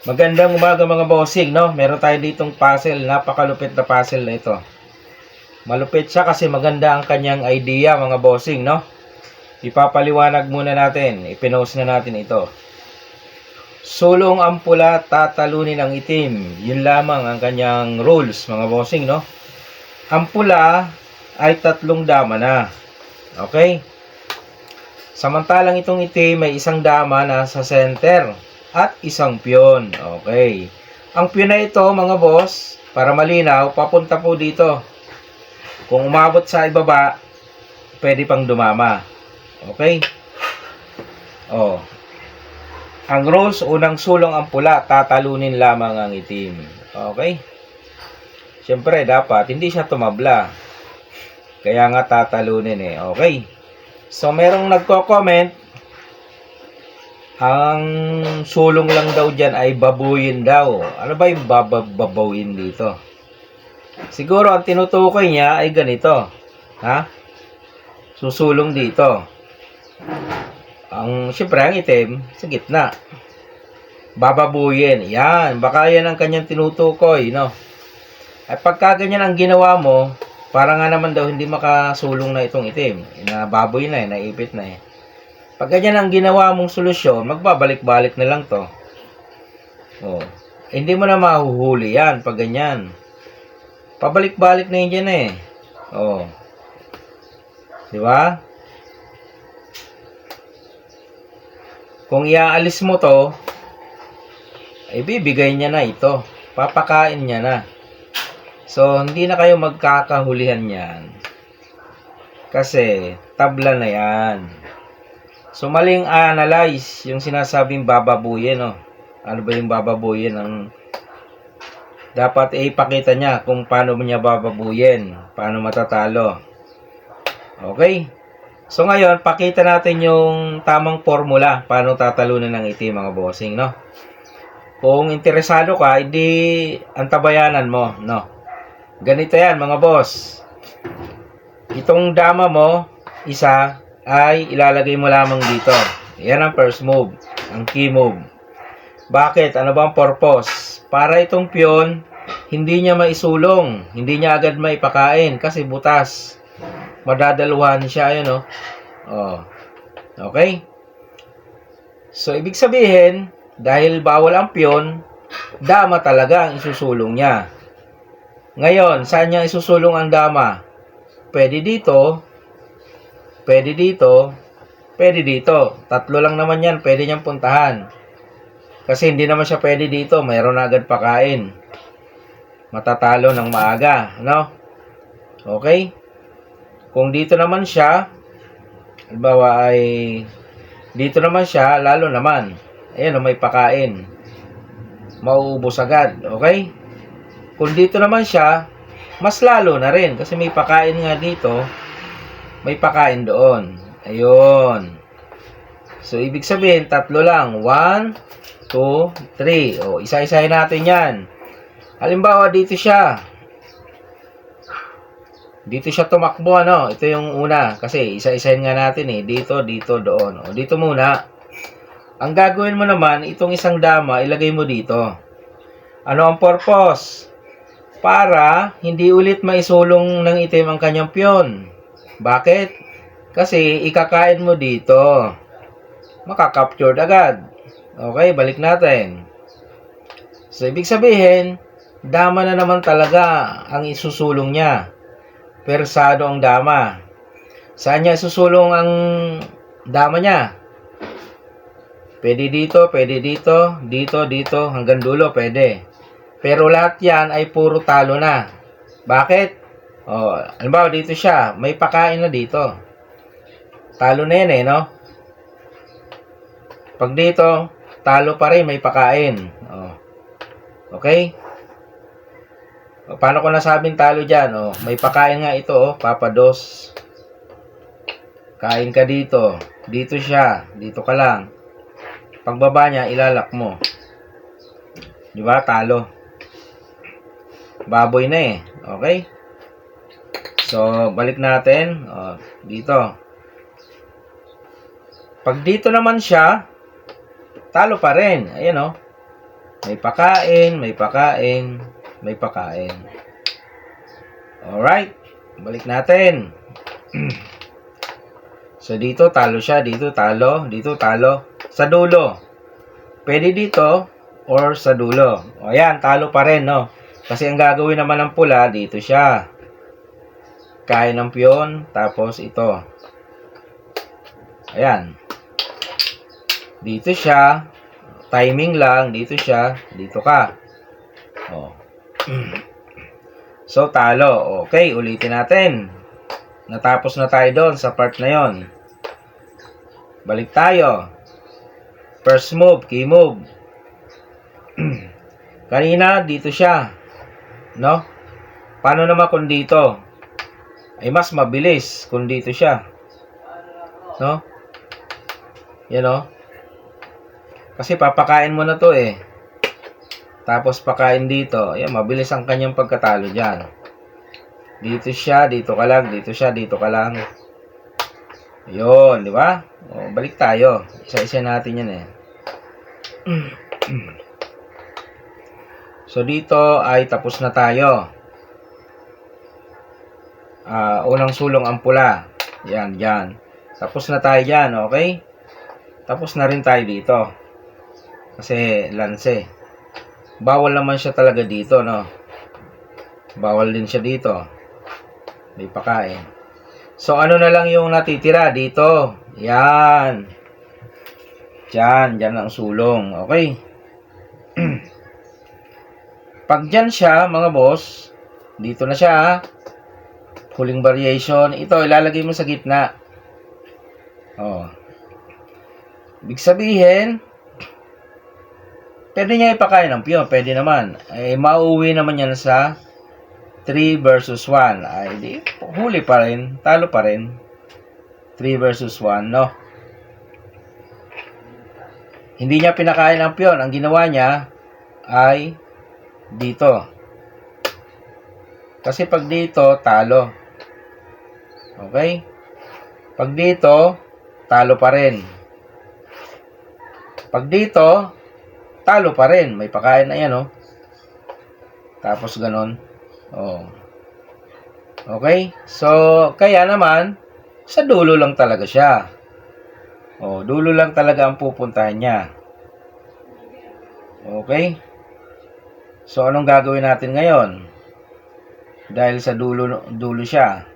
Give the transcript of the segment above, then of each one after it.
Magandang umaga mga bossing, no? Meron tayo ditong puzzle, napakalupit na puzzle na ito. Malupit siya kasi maganda ang kanyang idea mga bossing, no? Ipapaliwanag muna natin, ipinost na natin ito. Sulong ang pula, tatalunin ang itim. Yun lamang ang kanyang rules mga bossing, no? Ang pula ay 3 dama na. Okay? Samantalang itong itim may isang dama na sa center at isang piyon. Okay. Ang piyon na ito, mga boss, para malinaw, papunta po dito. Kung umabot sa ibaba, pwede pang dumama. Okay? Oh. Ang rules, unang sulong ang pula, tatalunin lamang ang itim. Okay? Siyempre, dapat hindi siya tumabla. Kaya nga tatalunin eh. Okay? So, merong nagko-comment, ang sulong lang daw dyan ay babuyin daw. Ano ba yung babuyin dito? Siguro ang tinutukoy niya ay ganito. Ha? Susulong dito. Siyempre ang itim sa gitna. Bababuyin. Yan. Baka yan ang kanyang tinutukoy, no? At pagka ganyan ang ginawa mo, para nga naman daw hindi makasulong na itong itim. Nababoy na eh, naipit na eh. Pag ganyan ang ginawa mong solusyon, magbabalik-balik na lang to. Oh. Hindi mo na mahuhuli yan pag ganyan. Pabalik-balik na yun dyan eh. Oh. Di ba? Kung iaalis mo to, ibibigay niya na ito. Papakain niya na. So, hindi na kayo magkakahulihan yan. Kasi, tabla na yan. So, maling analyze yung sinasabing bababuyin, no? Ano ba yung bababuyin? Dapat ipakita niya kung paano niya bababuyin. Paano matatalo. Okay? So, ngayon, pakita natin yung tamang formula paano tatalunan ng itim, mga bossing, no? Kung interesado ka, hindi antabayanan mo, no? Ganito yan, mga boss. Itong dama mo, isa, ay ilalagay mo lamang dito. Yan ang first move, ang key move. Bakit? Ano ba ang purpose? Para itong piyon, hindi niya maisulong, hindi niya agad maipakain kasi butas. Madadaluhan siya, yun, no? Oh. Okay? So, ibig sabihin, dahil bawal ang piyon, dama talaga ang isusulong niya. Ngayon, saan niya isusulong ang dama? Pwede dito, pwede dito, pwede dito. 3 lang naman yan, pwede niyang puntahan. Kasi hindi naman siya pwede dito, mayroon na agad pakain. Matatalo ng maaga, no? Okay? Kung dito naman siya, halimbawa ay dito naman siya, lalo naman. Ayan, may pakain. Mauubos agad, okay? Kung dito naman siya, mas lalo na rin. Kasi may pakain nga dito, may pakain doon. Ayun. So, ibig sabihin, 3 lang. 1, 2, 3. O, isa-isahin natin yan. Halimbawa, dito siya. Dito siya tumakbo, ano? Ito yung una. Kasi, isa-isahin nga natin eh. Dito, dito, doon. O, dito muna. Ang gagawin mo naman, itong isang dama, ilagay mo dito. Ano ang purpose? Para hindi ulit maisulong ng itim ang kanyang piyon. Bakit? Kasi ikakain mo dito. Makakaptured agad. Okay, balik natin. So, ibig sabihin, dama na naman talaga ang isusulong niya. Persado ang dama. Saan niya isusulong ang dama niya? Pwede dito, dito, hanggang dulo, pwede. Pero lahat yan ay puro talo na. Bakit? O, halimbawa dito siya, may pakain na dito. Talo na yan eh, no? Pag dito, talo pa rin, may pakain. O, okay? O, paano ko nasabing talo dyan? O, may pakain nga ito, o, papados. Kain ka dito. Dito siya, dito ka lang. Pagbaba niya, ilalak mo. Diba? Talo. Baboy na eh. Okay? So, balik natin. O, dito. Pag dito naman siya, talo pa rin. Ayan o. May pakain, may pakain, may pakain. Alright. Balik natin. So, dito talo siya. Dito talo. Dito talo. Sa dulo. Pwede dito or sa dulo. O, yan. Talo pa rin, no? Kasi ang gagawin naman ng pula, dito siya. Kain ng piyon. Tapos ito. Ayan. Dito siya. Timing lang. Dito siya. Dito ka. O. So, talo. Okay, ulitin natin. Natapos na tayo doon sa part na yon. Balik tayo. First move, key move. Kanina, dito siya. No? Paano naman kung dito? Ay, mas mabilis kung dito siya. No? Yan, no? Kasi papakain mo na to eh. Tapos pakain dito. Ayan, mabilis ang kanyang pagkatalo dyan. Dito siya, dito ka lang, dito siya, dito ka lang. Yun, di ba? O, balik tayo. Isa-isa natin yan eh. So, dito ay tapos na tayo. Unang sulong ang pula. Yan, yan. Tapos na tayo dyan, okay? Tapos na rin tayo dito. Kasi, lanse. Bawal naman siya talaga dito, no? Bawal din siya dito. May pakain. So, ano na lang yung natitira dito? Yan. Diyan. Diyan ang sulong. Okay. Pag dyan siya, mga boss, dito na siya. Huling variation. Ito, ilalagay mo sa gitna. Oh. Ibig sabihin, pwede niya ipakain ng piyon. Pwede naman. Eh, mauwi naman yan sa 3 versus 1. Ay, di, huli pa rin. Talo pa rin. 3 versus 1, no? Hindi niya pinakain ang piyon. Ang ginawa niya ay dito. Kasi pag dito, talo. Okay? Pag dito, talo pa rin. Pag dito, talo pa rin. May pakain na yan, oh. Tapos ganon. Oh. Okay? So, kaya naman, sa dulo lang talaga siya. Oh, dulo lang talaga ang pupuntahan niya. Okay? So, anong gagawin natin ngayon? Dahil sa dulo siya.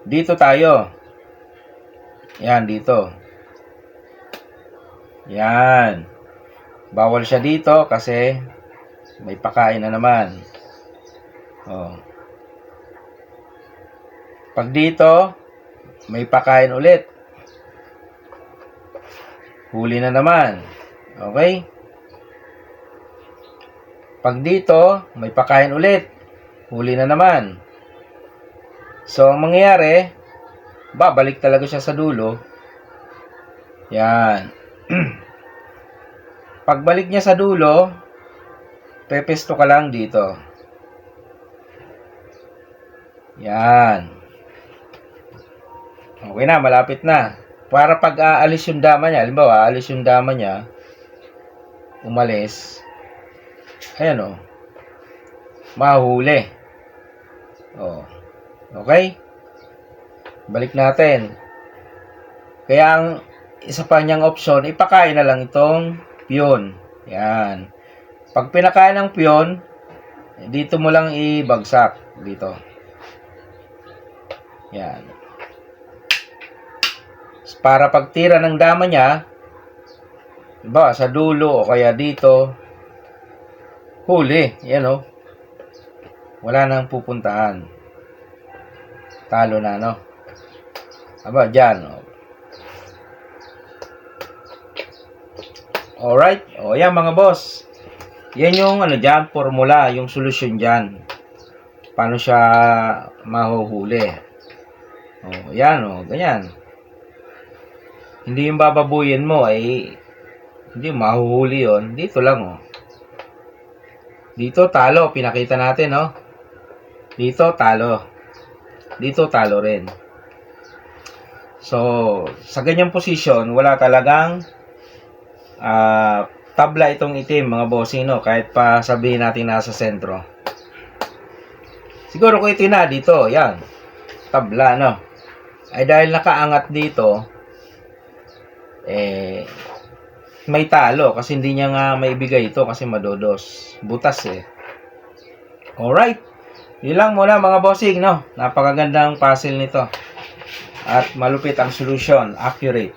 Dito tayo. Yan, dito. Yan. Bawal siya dito kasi may pakain na naman. Oh. Pag dito, may pakain ulit. Huli na naman. Okay? Pag dito, may pakain ulit. Huli na naman. So, ang mangyayari, babalik talaga siya sa dulo. Yan. Pagbalik niya sa dulo, pepesto ka lang dito. Yan. Okay na, malapit na. Para pag aalis yung dama niya, halimbawa, aalis yung dama niya, umalis, ayan o, mahuli. O, okay? Balik natin. Kaya ang isa pa niyang option, ipakain na lang itong piyon. Yan. Pag pinakain ng piyon, dito mo lang ibagsak. Dito. Yan. Para pagtira ng dama niya, diba, sa dulo o kaya dito, huli. Yan o. Wala nang pupuntahan. Talo na, no? Aba, dyan. O. Alright. O, yan mga boss. Yan yung ano dyan, formula, yung solusyon dyan. Paano siya mahuhuli. O, yan o, ganyan. Hindi yung bababuyin mo, ay hindi mahuhuli yon. Dito lang o. Dito, talo. Pinakita natin, no? Dito, talo. Dito, talo rin. So, So, sa ganyang posisyon, wala talagang tabla itong itim, mga bossing, no? Kahit pa sabihin natin nasa sentro. Siguro kung itim na dito, yan. Tabla, no? Ay dahil nakaangat dito, may talo kasi hindi niya nga maibigay ito kasi madodos. Butas eh. Alright. Yun lang muna mga bossing, no? Napakagandang puzzle nito. At malupit ang solution. Accurate.